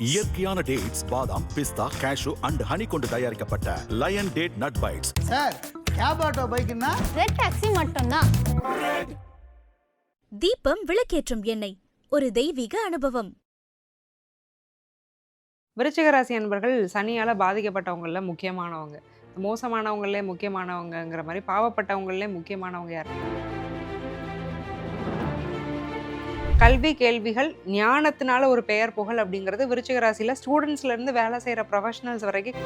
இயற்கையான டேட்ஸ், பாதாம், பிஸ்தா, cash and honey கொண்டு தயாரிக்கப்பட்ட lion date nut bites. Sir, cab auto பைக்குன்னா ரெட் டாக்ஸி மட்டும்தான். தீபம் விளக்கேற்றும் எண்ணெய், ஒரு தெய்வீக அனுபவம். விருச்சிக ராசி அன்பர்கள் சனியால் பாதிக்கப்பட்டவங்கள முக்கியமானவங்க, மோசமானவங்களே முக்கியமானவங்கங்கிற மாதிரி பாவப்பட்டவங்களே முக்கியமானவங்க யார்? கல்வி, கேள்விகள், ஞானத்தினால ஒரு பெயர் புகழ் அப்படிங்கிறது விருச்சிக ராசியில் ஸ்டூடெண்ட்ஸ்லேருந்து வேலை செய்கிற ப்ரொஃபஷனல்ஸ் வரைக்கும்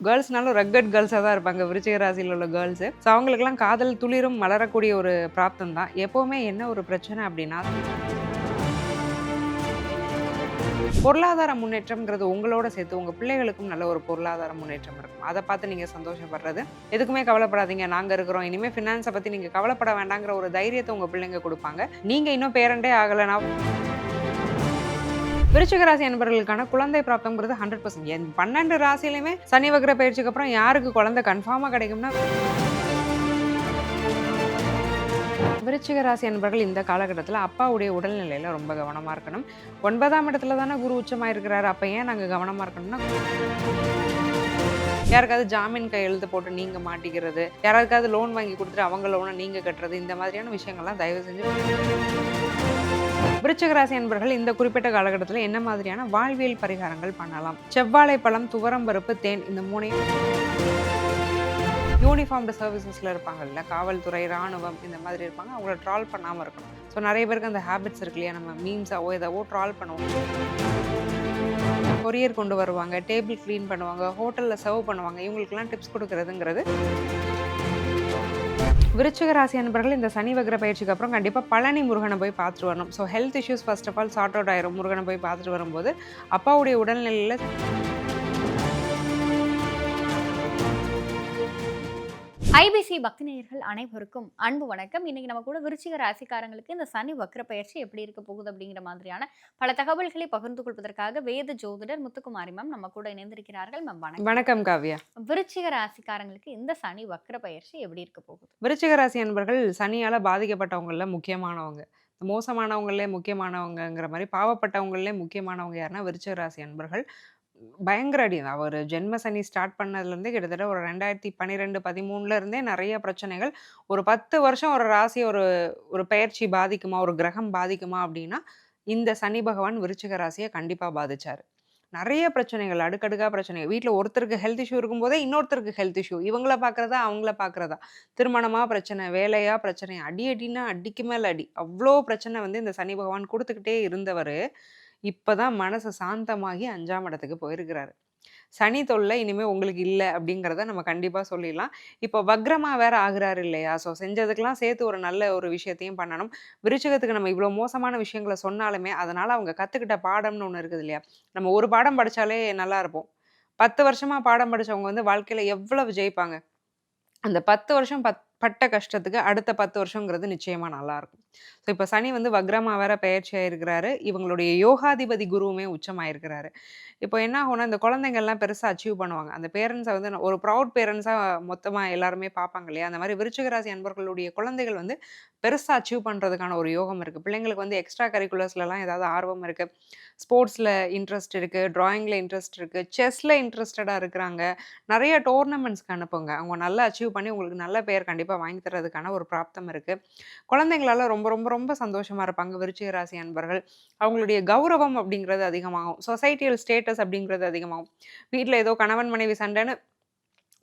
கேர்ள்ஸ்னாலும் ரக்கட் கேர்ள்ஸாக தான் இருப்பாங்க விருச்சிக ராசியில் உள்ள கேர்ள்ஸு. ஸோ அவங்களுக்கெல்லாம் காதல் துளிரும் மலரக்கூடிய ஒரு பிராப்தம் தான். எப்போவுமே என்ன ஒரு பிரச்சனை அப்படின்னா, பொருளாதார முன்னேற்றம்ங்கிறது உங்களோட சேர்த்து உங்கள் பிள்ளைகளுக்கும் நல்ல ஒரு பொருளாதார முன்னேற்றம் இருக்கும். அதை பார்த்து நீங்கள் சந்தோஷப்படுறது, எதுக்குமே கவலைப்படாதீங்க, நாங்கள் இருக்கிறோம், இனிமேல் ஃபினான்ஸை பற்றி நீங்கள் கவலைப்பட வேண்டாங்கிற ஒரு தைரியத்தை உங்கள் பிள்ளைங்க கொடுப்பாங்க. நீங்கள் இன்னும் பேரண்டே ஆகலைன்னா, விருச்சிக ராசி என்பவர்களுக்கான குழந்தை பிராப்தம்ங்கிறது 100%. 12 ராசியிலுமே சனி வக்ர பயிற்சிக்கு அப்புறம் யாருக்கு குழந்தை கன்ஃபார்மாக கிடைக்கும்னா, விருச்சிக ராசி அன்பர்கள் இந்த காலகட்டத்தில் அப்பாவுடைய உடல்நிலையில் ரொம்ப கவனமாக இருக்கணும். 9ஆம் இடத்துல தானே குரு உச்சமாக இருக்கிறாரு. அப்போ ஏன் நாங்கள் கவனமாக இருக்கணும்னா, யாருக்காவது ஜாமீன் கையெழுத்து போட்டு நீங்கள் மாட்டிக்கிறது, யாராருக்காவது லோன் வாங்கி கொடுத்துட்டு அவங்க லோனை நீங்கள் கட்டுறது, இந்த மாதிரியான விஷயங்கள்லாம் தயவு செஞ்சு. விருச்சிக ராசி அன்பர்கள் இந்த குறிப்பிட்ட காலகட்டத்தில் என்ன மாதிரியான வாழ்வியல் பரிகாரங்கள் பண்ணலாம்? செவ்வாழை பழம், துவரம் பருப்பு, தேன், இந்த 3 யூனிஃபார்ம்டு சர்வீசஸில் இருப்பாங்கல்ல, காவல்துறை, இராணுவம், இந்த மாதிரி இருப்பாங்க. அவங்கள ட்ரால் பண்ணாமல் இருக்கணும். ஸோ நிறைய பேருக்கு அந்த ஹேபிட்ஸ் இருக்கு இல்லையா, நம்ம மீம்ஸாவோ ஏதாவோ ட்ரால் பண்ணுவோம். கொரியர் கொண்டு வருவாங்க, டேபிள் க்ளீன் பண்ணுவாங்க, ஹோட்டலில் சர்வ் பண்ணுவாங்க, இவங்களுக்குலாம் டிப்ஸ் கொடுக்குறதுங்கிறது. விருச்சிக ராசி அன்பர்கள் இந்த சனி வக்ர பயிற்சிக்கு அப்புறம் கண்டிப்பாக பழனி முருகனை போய் பார்த்துட்டு வரணும். So health issues first of all sort out ஆயிரும். முருகனை போய் பார்த்துட்டு வரும்போது அப்பாவுடைய உடல்நிலையில் ஐபிசி பக்தி நேயர்கள் அனைவருக்கும் அன்பு வணக்கம். இன்னைக்கு நம்ம கூட விருச்சிக ராசிக்காரங்களுக்கு இந்த சனி வக்ர பயிற்சி எப்படி இருக்க போகுது அப்படிங்கிற மாதிரியான பல தகவல்களை பகிர்ந்து கொள்வதற்காக வேத ஜோதிடர் முத்துக்குமாரி மேம் நம்ம கூட இணைந்திருக்கிறார்கள். மேம் வணக்கம். வணக்கம் காவ்யா. விருச்சிக ராசிக்காரங்களுக்கு இந்த சனி வக்ர பயிற்சி எப்படி இருக்க போகுது? விருச்சிக ராசி அன்பர்கள் சனியால் பாதிக்கப்பட்டவங்கள முக்கியமானவங்க, மோசமானவங்களே முக்கியமானவங்கங்கிற மாதிரி பாவப்பட்டவங்களே முக்கியமானவங்க யாருன்னா விருச்சிக ராசி அன்பர்கள். பயங்கர அடி. அவர் ஜென்ம சனி ஸ்டார்ட் பண்ணதுலேருந்தே கிட்டத்தட்ட ஒரு 2012, 13 இருந்தே நிறைய பிரச்சனைகள். ஒரு 10 வருஷம் ஒரு ராசி ஒரு பெயர்ச்சி பாதிக்குமா, ஒரு கிரகம் பாதிக்குமா அப்படின்னா இந்த சனி பகவான் விருச்சிக ராசியை கண்டிப்பாக பாதிச்சார். நிறைய பிரச்சனைகள், அடுக்கடுக்கா பிரச்சனை. வீட்டில் ஒருத்தருக்கு ஹெல்த் இஷ்யூ இருக்கும்போதே இன்னொருத்தருக்கு ஹெல்த் இஷ்யூ, இவங்கள பார்க்குறதா அவங்கள பார்க்குறதா, திருமணமாக பிரச்சனை, வேலையாக பிரச்சனை, அடி அடின்னா அடிக்கு மேலே அடி, அவ்வளோ பிரச்சனை இந்த சனி பகவான் கொடுத்துக்கிட்டே இருந்தவர் இப்போதான் மனசு சாந்தமாகி 5ஆம் இடத்துக்கு போயிருக்கிறாரு. சனி தொல்லை இனிமேல் உங்களுக்கு இல்லை அப்படிங்கிறத நம்ம கண்டிப்பாக சொல்லிடலாம். இப்போ வக்ரமாக வேற ஆகுறாரு இல்லையா, ஸோ செஞ்சதுக்கெல்லாம் சேர்த்து ஒரு நல்ல ஒரு விஷயத்தையும் பண்ணணும். விருச்சிகத்துக்கு நம்ம இவ்வளோ மோசமான விஷயங்களை சொன்னாலுமே அதனால் அவங்க கற்றுக்கிட்ட பாடம்னு ஒன்று இருக்குது இல்லையா, நம்ம ஒரு பாடம் படித்தாலே நல்லா இருப்போம். 10 வருஷமாக பாடம் படித்தவங்க வாழ்க்கையில் எவ்வளவு ஜெயிப்பாங்க. அந்த 10 வருஷம் பட்ட கஷ்டத்துக்கு அடுத்த 10 வருஷங்கிறது நிச்சயமாக நல்லாயிருக்கும். ஸோ இப்போ சனி வக்ரமாக வேற பயிற்சி ஆகிருக்கிறாரு. இவங்களுடைய யோகாதிபதி குருவுமே உச்சமாயிருக்கிறாரு. இப்போ என்ன ஆகும்னா, இந்த குழந்தைங்கள்லாம் பெருசாக அச்சீவ் பண்ணுவாங்க. அந்த பேரண்ட்ஸை ஒரு ப்ரௌட் பேரண்ட்ஸாக மொத்தமாக எல்லாருமே பார்ப்பாங்க இல்லையா, அந்த மாதிரி விருச்சிக ராசி அன்பர்களுடைய குழந்தைகள் பெருசாக அச்சீவ் பண்ணுறதுக்கான ஒரு யோகம் இருக்குது. பிள்ளைங்களுக்கு எக்ஸ்ட்ரா கரிக்குலர்ஸ்லாம் ஏதாவது ஆர்வம் இருக்குது, ஸ்போர்ட்ஸில் இன்ட்ரெஸ்ட் இருக்குது, ட்ராயிங்கில் இன்ட்ரெஸ்ட் இருக்குது, செஸ்ஸில் இன்ட்ரெஸ்டடாக இருக்கிறாங்க, நிறைய டோர்னமெண்ட்ஸ்க்கு அனுப்புங்க. அவங்க நல்லா அச்சீவ் பண்ணி உங்களுக்கு நல்ல பேர் கண்டிப்பாக வாங்கி தரதுக்கான ஒரு பிராப்தம் இருக்குது. குழந்தைங்களால ரொம்ப ரொம்ப ரொம்ப சந்தோஷமாக இருப்பாங்க விருச்சிக ராசி அன்பர்கள். அவங்களுடைய கௌரவம் அப்படிங்கிறது அதிகமாகும், சொசைட்டியல் ஸ்டேட்டஸ் அப்படிங்கிறது அதிகமாகும். வீட்டில் ஏதோ கணவன் மனைவி சண்டைன்னு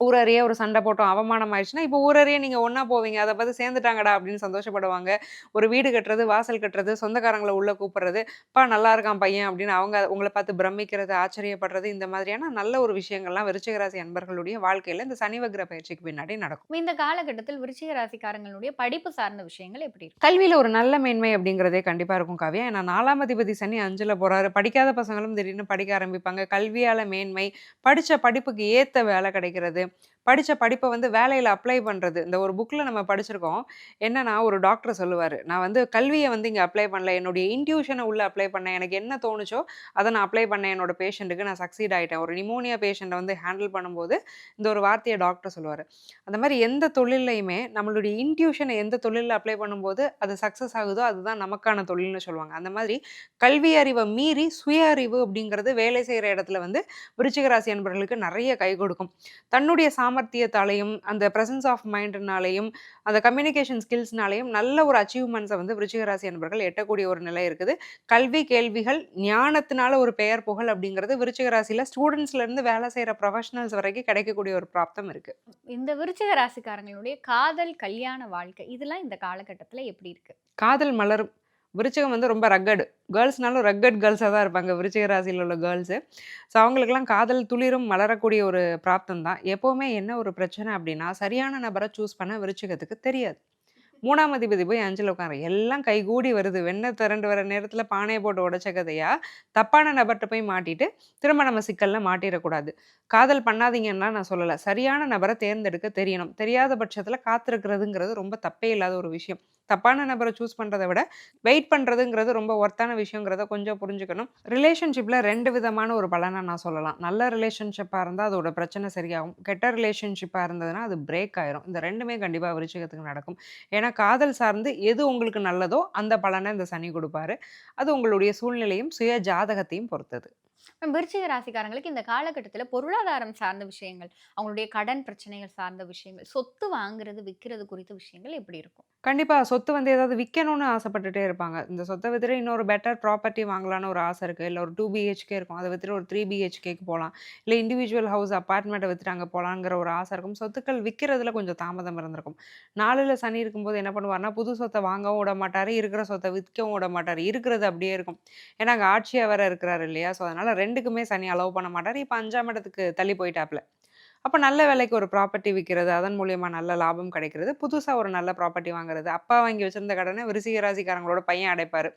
ஊரறிய ஒரு சண்டை போட்டோம், அவமானம் ஆயிடுச்சுன்னா இப்போ ஊரறிய நீங்கள் ஒன்றா போவீங்க, அதை பார்த்து சேர்ந்துட்டாங்கடா அப்படின்னு சந்தோஷப்படுவாங்க. ஒரு வீடு கட்டுறது, வாசல் கட்டுறது, சொந்தக்காரங்களை உள்ளே கூப்பிட்றது, பா நல்லா இருக்கான் பையன் அப்படின்னு அவங்க உங்களை பார்த்து பிரமிக்கிறது, ஆச்சரியப்படுறது, இந்த மாதிரியான நல்ல ஒரு விஷயங்கள்லாம் விருச்சிக ராசி அன்பர்களுடைய வாழ்க்கையில் இந்த சனி வக்ர பயிற்சிக்கு பின்னாடி நடக்கும். இந்த காலகட்டத்தில் விருச்சிக ராசிக்காரங்களுடைய படிப்பு சார்ந்த விஷயங்கள் எப்படி இருக்கும்? கல்வியில் ஒரு நல்ல மேன்மை அப்படிங்கிறதே கண்டிப்பாக இருக்கும் காவியா. ஏன்னா 4ஆம் அதிபதி சனி 5ல் போகிறாரு. படிக்காத பசங்களும் திடீர்னு படிக்க ஆரம்பிப்பாங்க. கல்வியால் மேன்மை, படித்த படிப்புக்கு ஏற்ற வேலை கிடைக்கிறது, படிச்ச படிப்ப வந்து வேலையில அப்ளை பண்றது. இந்த ஒரு புக்ல நம்ம படிச்சிருக்கோம். என்னன்னா, ஒரு டாக்டர் சொல்லுவாரு, "நான் வந்து கல்விய வந்து இங்க அப்ளை பண்ணல. என்னுடைய இன்ட்யூஷன உள்ள அப்ளை பண்ணேன். எனக்கு என்ன தோணுச்சோ, அத நான் அப்ளை பண்ணேன். என்னோட பேஷண்ட்டுக்கு நான் சக்சீட் ஆயிட்டேன்." ஒரு நிமோனியா பேஷண்ட்ட வந்து ஹேண்டில் பண்ணும்போது, இந்த ஒரு வார்த்தைய டாக்டர் சொல்லுவாரு. அந்த மாரி எந்த தொழில்லயுமே நம்மளுடைய இன்ட்யூஷன எந்த தொழில்ல அப்ளை பண்ணும்போது, அது சக்சஸ் ஆகுதோ, அதுதான் நமக்கான தொழில்னு சொல்லுவாங்க. அந்த மாதிரி கல்வி அறிவ மீறி சுய அறிவு அப்படிங்கிறது வேலை செய்ற இடத்துல வந்து விருச்சிக ராசி அன்பர்களுக்கு நெறைய கை கொடுக்கும். தன்னுடைய சாமர்த்தியத்தாலயும், அந்த பிரசன்ஸ் ஆஃப் மைண்ட்னாலயும், அந்த கம்யூனிகேஷன் ஸ்கில்ஸ்னாலயும் நல்ல ஒரு அச்சீவ்மெண்ட்ஸ வந்து விருச்சிக ராசி அன்பர்கள் எட்டக்கூடிய ஒரு நிலை இருக்குது. கல்வி, கேள்விகள், ஞானத்தினால ஒரு பெயர், புகழ் அப்படிங்கிறது விருச்சிக ராசியில ஸ்டூடண்ட்ஸ்ல இருந்து வேலை செய்ற ப்ரொஃபஷனல்ஸ் வரைக்கும் கிடைக்கக்கூடிய ஒரு பிராப்தம் இருக்கு. இந்த விருச்சிக ராசிக்காரங்களுடைய காதல், கல்யாண வாழ்க்கை இதெல்லாம் இந்த காலகட்டத்துல எப்படி இருக்கு? காதல் மலரும். விருச்சிகம் வந்து ரொம்ப ரக்கட். கேர்ள்ஸ்னாலும் ரக்கட் கேர்ள்ஸா தான் இருப்பாங்க. விருச்சிக ராசியில உள்ள கேர்ள்ஸு. ஸோ அவங்களுக்கெல்லாம் காதல் துளிரும் மலரக்கூடிய ஒரு பிராப்தம் தான். எப்பவுமே என்ன ஒரு பிரச்சனை அப்படின்னா, சரியான நபர சூஸ் பண்ண விருச்சிகத்துக்கு தெரியாது. 3ஆம் அதிபதி போய் 5ல உட்கார்றாரு. எல்லாம் கைகூடி வருது. வெண்ணெய் திரண்டு வர நேரத்தில பானைய போட்டு உடைச்ச கதையா, தப்பான நபர்ட்ட போய் மாட்டிட்டு, திரும்ப நம்ம சிக்கல்ல மாட்டிறக்கூடாது. காதல் பண்ணாதீங்கன்னுலாம் நான் சொல்லல. சரியான நபர தேர்ந்தெடுக்க தெரியணும். தெரியாத பட்சத்தில காத்திருக்கிறதுங்கிறது ரொம்ப தப்பே இல்லாத ஒரு விஷயம். தப்பான நபர சூஸ் பண்றத விட, வெயிட் பண்றதுங்கிறது ரொம்ப ஒர்த்தான விஷயங்கிறத கொஞ்சம் புரிஞ்சுக்கணும். ரிலேஷன்ஷிப்ல 2 விதமான ஒரு பலன நான் சொல்லலாம். நல்ல ரிலேஷன்ஷிப்பா இருந்தா அதோட பிரச்சனை சரியாகும். கெட்ட ரிலேஷன்ஷிப்பா இருந்ததுன்னா, அது பிரேக் ஆயிரும். இந்த 2மே கண்டிப்பா விருச்சிகத்துக்கு நடக்கும். ஏன்னா காதல் சார்ந்து எது உங்களுக்கு நல்லதோ அந்த பலனை இந்த சனி கொடுப்பாரு. அது உங்களுடைய சூழ்நிலையும் சுய ஜாதகத்தையும் பொறுத்தது. விருச்சிக ராசிக்காரங்களுக்கு இந்த காலகட்டத்துல பொருளாதாரம் சார்ந்த விஷயங்கள், அவங்களுடைய கடன் பிரச்சனைகள் சார்ந்த விஷயங்கள், சொத்து வாங்குறது, விக்கிறது குறித்த விஷயங்கள் எப்படி இருக்கும்? கண்டிப்பா சொத்து வந்து ஏதாவது விற்கணும்னு ஆசைப்பட்டுட்டே இருப்பாங்க. இந்த சொத்த வித்துட்டு இன்னொரு பெட்டர் ப்ராப்பர்ட்டி வாங்கலான்னு ஒரு ஆசை இருக்கு. இல்ல ஒரு 2 பிஹெச்கே இருக்கும். அத வித்துட்டு ஒரு 3 பிஹெச்கேக்கு போலாம். இல்ல இண்டிவிஜுவல் ஹவுஸ் அபார்ட்மெண்ட்ட வித்துட்டு அங்க போலாங்கிற ஒரு ஆசை இருக்கும். சொத்துக்கள் விக்கிறதுல கொஞ்சம் தாமதம் இருந்திருக்கும். 4ல சனி இருக்கும்போது என்ன பண்ணுவாருன்னா, புது சொத்த வாங்கவும் விட மாட்டாரு. இருக்கிற சொத்த விற்கவும் விட மாட்டாரு. இருக்கிறது அப்படியே இருக்கும். ஏன்னா அங்க ஆட்சியா வேற இருக்கிறாரு இல்லையா? ஸோ அதனால 2க்குமே சனி அலோவ் பண்ண மாட்டாரு. இப்ப 5ஆம் இடத்துக்கு தள்ளி போயிட்டாப்ல. அப்ப நல்ல விலைக்கு ஒரு ப்ராப்பர்ட்டி விக்கிறது, அதன் மூலியமா நல்ல லாபம் கிடைக்கிறது. புதுசா ஒரு நல்ல ப்ராப்பர்ட்டி வாங்குறது. அப்பா வாங்கி வச்சிருந்த கடன விருச்சிக ராசிக்காரங்களோட பையன் அடைப்பாரு.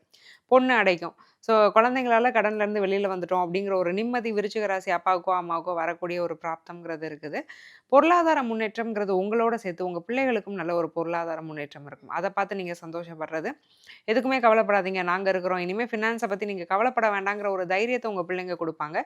பொண்ணு அடைக்கும். ஸோ குழந்தைங்களால கடன்லேருந்து வெளியில வந்துட்டோம் அப்படிங்கிற ஒரு நிம்மதி விருச்சிக ராசி அப்பாவுக்கோ, அம்மாவுக்கோ வரக்கூடிய ஒரு பிராப்தம்ங்கிறது இருக்குது. பொருளாதார முன்னேற்றம்ங்கிறது உங்களோட சேர்த்து உங்க பிள்ளைகளுக்கும் நல்ல ஒரு பொருளாதார முன்னேற்றம் இருக்கும். அத பார்த்து நீங்க சந்தோஷப்படுறது. எதுக்குமே கவலைப்படாதீங்க. நாங்க இருக்கிறோம். இனிமே ஃபினான்ஸ பத்தி நீங்க கவலைப்பட வேண்டாங்கிற ஒரு தைரியத்த உங்க பிள்ளைங்க குடுப்பாங்க.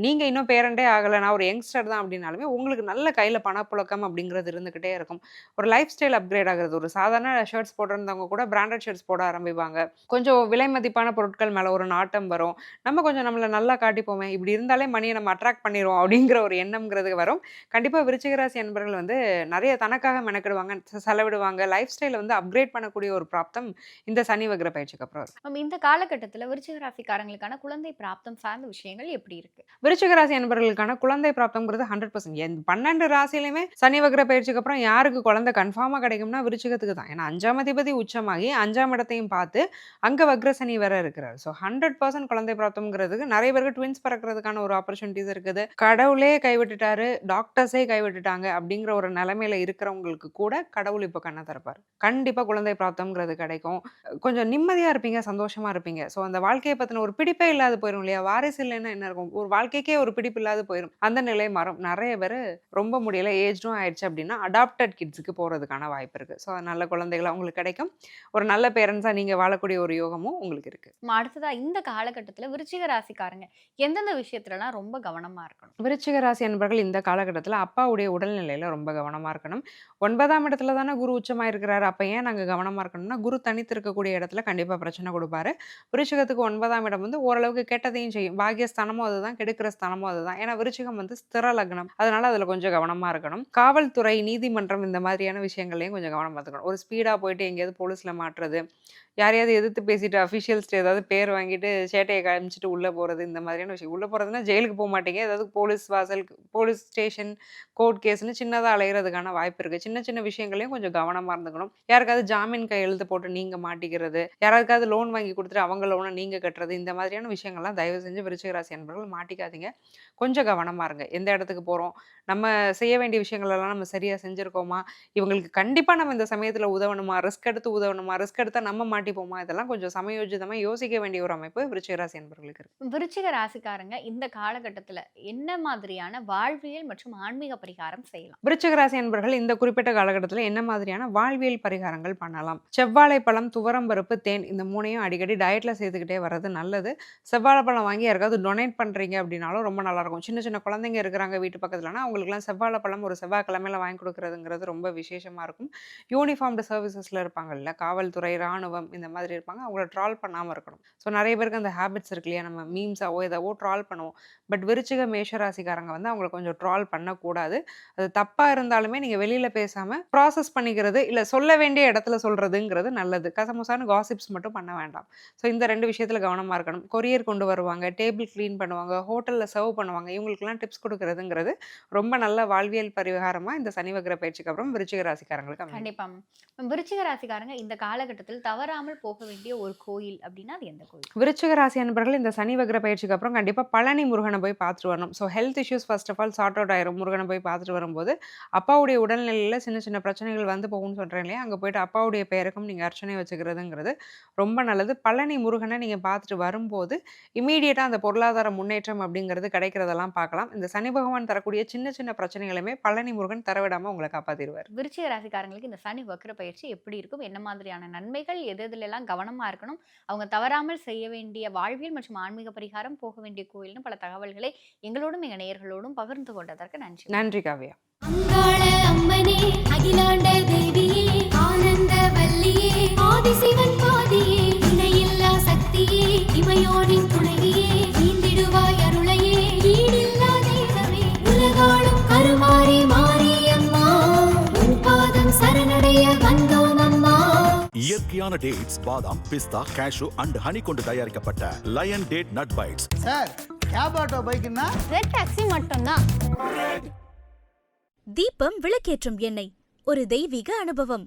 நீங்க இன்னும் பேரண்டே ஆகல. நான் ஒரு யங்ஸ்டர் தான் அப்படின்னாலுமே, உங்களுக்கு நல்ல கையில பணப்புழக்கம் அப்படிங்கிறது இருந்துகிட்டே இருக்கும். ஒரு லைஃப் ஸ்டைல் அப்கிரேட் ஆகுறது. ஒரு சாதாரண ஷர்ட்ஸ் போட்டிருந்தவங்க கூட பிராண்டட் ஷர்ட்ஸ் போட ஆரம்பிப்பாங்க. கொஞ்சம் விலை மதிப்பான பொருட்கள் மேல ஒரு நாட்டம் வரும். நம்ம கொஞ்சம் நம்மள நல்லா காட்டிப்போமே, இப்படி இருந்தாலே மணிய நம்ம அட்ராக்ட் பண்ணிருவோம் அப்படிங்கிற ஒரு எண்ணம்ங்கிறது வரும். கண்டிப்பா விருச்சிக ராசி அன்பர்கள் வந்து நெறைய தனக்காக மெனக்கிடுவாங்க, செலவிடுவாங்க. லைஃப் ஸ்டைல வந்து அப்கிரேட் பண்ணக்கூடிய ஒரு பிராப்தம் இந்த சனி வக்ர பயிற்சிக்கு அப்புறம் இருக்கும். இந்த காலகட்டத்துல விருச்சிக ராசிக்காரங்களுக்கான குழந்தை பிராப்தம் சார்ந்த விஷயங்கள் எப்படி இருக்கு? விருச்சிக ராசி அன்பர்களுக்கான குழந்தை பிராப்தம்ங்கிறது 100%. 12 ராசியிலுமே சனி வக்ர பயிற்சிக்கு அப்புறம் யாருக்கு குழந்தை கன்ஃபார்மா கிடைக்கும்னா விருச்சிகத்துக்கு தான். ஏன்னா 5ஆம் அதிபதி உச்சமாகி 5ஆம் இடத்தையும் பார்த்து அங்க வக்ர சனி வேற இருக்கிறார். ஸோ 100% குழந்தை பிராப்தம்ங்கிறதுக்கு நிறைய பேருக்கு ட்வின்ஸ் பிறக்கிறதுக்கான ஒரு ஆப்பர்ச்சுனிட்டிஸ் இருக்குது. கடவுளே கைவிட்டுட்டாரு, டாக்டர்ஸே கைவிட்டுட்டாங்க அப்படிங்கிற ஒரு நிலைமையில இருக்கிறவங்களுக்கு கூட கடவுள் இப்ப கண்ண திறப்பாரு. கண்டிப்பா குழந்தை பிராப்தம்ங்கிறது கிடைக்கும். கொஞ்சம் நிம்மதியா இருப்பீங்க, சந்தோஷமா இருப்பீங்க. ஸோ அந்த வாழ்க்கைய பத்தின ஒரு பிடிப்பே இல்லாது போயிரும் இல்லையா? வாரிசு இல்லைன்னா என்ன இருக்கும்? ஒரு வாழ்க்கைக்கே ஒரு பிடிப்பு இல்லாது போயிரும். அந்த நிலை மாறும். நெறைய பேரு ரொம்ப முடியல, ஏஜ்டும் ஆயிடுச்சு அப்படின்னா, அடாப்டட் கிட்ஸ்க்கு போறதுக்கான வாய்ப்பு இருக்கு. ஸோ நல்ல குழந்தைகள் அவங்களுக்கு கிடைக்கும். ஒரு நல்ல பேரண்ட்ஸா நீங்க வாழக்கூடிய ஒரு யோகமும் உங்களுக்கு இருக்கு. அடுத்ததா இந்த காலகட்டத்துல விருச்சிக ராசிக்காரங்க எந்தெந்த விஷயத்துலலாம் ரொம்ப கவனமா இருக்கணும்? விருச்சிக ராசி அன்பர்கள் இந்த காலகட்டத்தில அப்பாவுடைய உடல்நிலையில ரொம்ப கவனமா இருக்கணும். 9ஆம் இடத்துல தானே குரு உச்சமா இருக்கிறாரு. அப்ப ஏன் நாங்க கவனமா இருக்கணும்னா, குரு தனித்து இருக்கக்கூடிய இடத்துல கண்டிப்பா பிரச்சனை குடுப்பாரு. விருச்சிகத்துக்கு 9ஆம் இடம் வந்து ஓரளவுக்கு கெட்டதையும் செய்யும். பாக்கியஸ்தானமும் அதுதான், கெடுக்கிற ஸ்தானமும் அதுதான். ஏன்னா விருச்சிகம் வந்து ஸ்திர லக்னம். அதனால அதுல கொஞ்சம் கவனமா இருக்கணும். காவல்துறை, நீதிமன்றம் இந்த மாதிரியான விஷயங்கள்லயும் கொஞ்சம் கவனமா இருக்கணும். ஒரு ஸ்பீடா போயிட்டு எங்கேயாவது போலீஸ்ல மாட்டுறது, யாரையாவது எதிர்த்து பேசிட்டு அஃபிஷியல்ஸ்ட்ட ஏதாவது பேர் வாங்கிட்டு சேட்டைய காமிச்சுட்டு உள்ள போறது, இந்த மாதிரியான விஷயம். உள்ள போறதுன்னா ஜெயிலுக்கு மாட்டீங்க. ஏதாவது போலீஸ் வாசல், போலீஸ் ஸ்டேஷன், கோர்ட் கேஸ்ன்னு சின்னதா அலையறதுக்கான வாய்ப்பு இருக்கு. சின்ன சின்ன விஷயங்களையும் கொஞ்சம் கவனமா இருந்துக்கணும். யாருக்காவது ஜாமீன் கையெழுத்து போட்டு நீங்க மாட்டிக்கிறது, யாராருக்காவது லோன் வாங்கி குடுத்துட்டு அவங்க லோன நீங்க கட்டுறது, இந்த மாதிரியான விஷயங்கள்லாம் தயவு செஞ்சு விருச்சிக ராசி அன்பர்கள் மாட்டிக்காதீங்க. கொஞ்சம் கவனமா இருங்க. எந்த இடத்துக்கு போறோம்? நம்ம செய்ய வேண்டிய விஷயங்கள் எல்லாம் நம்ம சரியா செஞ்சிருக்கோமா? இவங்களுக்கு கண்டிப்பா நம்ம இந்த சமயத்துல உதவணுமா? ரிஸ்க் எடுத்து உதவணுமா? ரிஸ்க் எடுத்தா நம்ம மாட்டிப்போமா, இதெல்லாம் கொஞ்சம் சமயோஜிதமா யோசிக்க வேண்டிய ஒரு அமைப்பு விருச்சிக ராசி அன்பர்களுக்கு இருக்கு. விருச்சிக ராசிக்காரங்க இந்த காலகட்டத்துல என்ன மாதிரியான வாழ்வியல் மற்றும் ஆன்மீக பரிகாரம் செய்யலாம்? விருச்சிக ராசி அன்பர்கள் இந்த குறிப்பிட்ட காலகட்டத்தில் என்ன மாதிரியான வாழ்வியல் பரிகாரங்கள் பண்ணலாம்? செவ்வாழை பழம், துவரம் பருப்பு, தேன் இந்த மூணையும் அடிக்கடி டயட்ல சேர்த்துக்கிட்டே வர்றது நல்லது. செவ்வாழை பழம் வாங்கி யாருக்காவது டொனேட் பண்றீங்க அப்படின்னாலும் ரொம்ப நல்லா இருக்கும். சின்ன சின்ன குழந்தைங்க இருக்கிறாங்க வீட்டு பக்கத்துலனா அவங்களுக்குலாம் செவ்வாழை பழம் ஒரு செவ்வாய்க்கிழமையில வாங்கி கொடுக்கறதுங்கிறது ரொம்ப விசேஷமா இருக்கும். யூனிஃபார்ம்டு சர்வீசஸ்ல இருப்பாங்கல்ல, காவல்துறை, ராணுவம் இந்த மாதிரி இருப்பாங்க. அவங்கள ட்ரால் பண்ணாம இருக்கணும். ஸோ நிறைய பேருக்கு அந்த ஹேபிட்ஸ் இருக்கு இல்லையா, நம்ம மீம்ஸாவோ ஏதாவோ ட்ரால் பண்ணுவோம். பட் விருச்சிக மேஷ ராசிக்காரங்க வந்து அவங்கள கொஞ்சம் ட்ரால் பண்ணக்கூடாது. அது தப்பா இருந்தாலுமே நீங்க வெளியில பேசாம ப்ராசஸ் பண்ணிக்கிறது, இல்ல சொல்ல வேண்டிய இடத்துல சொல்றதுங்கிறது நல்லது. கசமுசான காசிப்ஸ் மட்டும் பண்ண வேண்டாம். ஸோ இந்த 2 விஷயத்துல கவனமா இருக்கணும். கொரியர் கொண்டு வருவாங்க, டேபிள் கிளீன் பண்ணுவாங்க, ஹோட்டல்ல சர்வ் பண்ணுவாங்க. இவங்களுக்குலாம் டிப்ஸ் கொடுக்கறதுங்கிறது ரொம்ப நல்ல வாழ்வியல் பரிகாரமா இந்த சனி வக்ர பயிற்சிக்கு அப்புறம் விருச்சிக ராசிக்காரங்களுக்கு அமையும். கண்டிப்பா. விருச்சிக ராசிக்காரங்க இந்த காலகட்டத்தில் தவறாமல் போக வேண்டிய ஒரு கோயில் அப்படின்னா அது எந்த கோயில்? விருச்சிக ராசி அன்பர்கள் இந்த சனி வக்ர பயிற்சிக்கு அப்புறம் கண்டிப்பா பழனி முருகனை போய் பார்த்துட்டு வரணும். So health issues first of all sort out ஆயிரும். முருகனை போய் பார்த்துட்டு வரும்போது அப்பாவுடைய உடல்நிலையில சின்ன சின்ன பிரச்சனைகள் வந்து போகும்னு சொல்றேன் இல்லையா, அங்கே போயிட்டு அப்பாவுடைய பெயருக்கும் நீங்க அர்ச்சனை வச்சுக்கிறதுங்கிறது ரொம்ப நல்லது. பழனி முருகனை நீங்க பார்த்துட்டு வரும்போது இமீடியட்டா அந்த பொருளாதார முன்னேற்றம் அப்படிங்கிறது கிடைக்கிறதெல்லாம் பார்க்கலாம். இந்த சனி பகவான் தரக்கூடிய சின்ன சின்ன பிரச்சனைகளுமே பழனி முருகன் தரவிடாம உங்களை காப்பாத்திடுவார். விருச்சிக ராசிக்காரங்களுக்கு இந்த சனி வக்ர பயிற்சி எப்படி இருக்கும்? என்ன மாதிரியான நன்மைகள், எதுல எல்லாம் கவனமா இருக்கணும், அவங்க தவறாமல் செய்ய வேண்டிய வாழ்வியல் மற்றும் ஆன்மீக பரிகாரம், போக வேண்டிய கோயில்னு பல தகவல்களை எங்களோடும் எங்க நேயர்களோடும் பகிர்ந்து கொண்டதற்கு நன்றி. நன்றி காவ்யா. அங்காள அம்மனே, அகிலாண்ட தேவியே, ஆனந்த வல்லியே, ஆதிசிவன் பாதியே, இணையில்லா சக்தியே, இமையோனின் துணைவியே, ஈந்திடுவாய் அருளையே, ஈடில்லா தெய்வமே, உலகாளும் கருமாரி மாரியம்மா, உன் பாதம் சரணடைய வந்தோம் அம்மா. இயற்கையான டேட்ஸ், பாதாம், பிஸ்தா, கேஷு அண்ட் ஹனி கொண்டு தயாரிக்கப்பட்ட lion date nut bites. Sir cab auto பைக்குன்னா ரெட் டாக்ஸி மட்டும்தான். தீபம் விளக்கேற்றும் எண்ணெய், ஒரு தெய்வீக அனுபவம்.